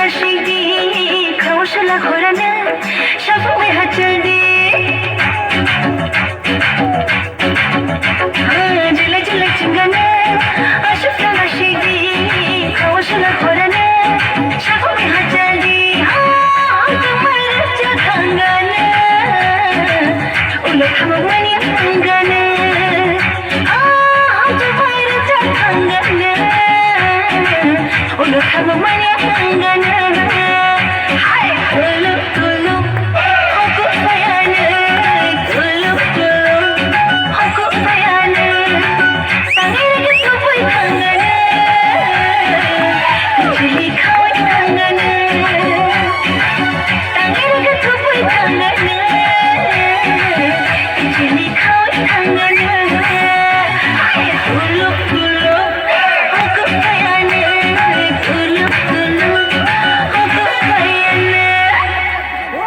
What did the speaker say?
नशीबी खामोशला घोराने शब में हचल दे जिले जिले चिंगने आशिफ नशीबी खामोशला घोराने शब में हचल दे तुम्हारे जगंगने उलट हम मनी अंगने तुम्हारे जगंगने उलट हम मनी अंगने I'm gonna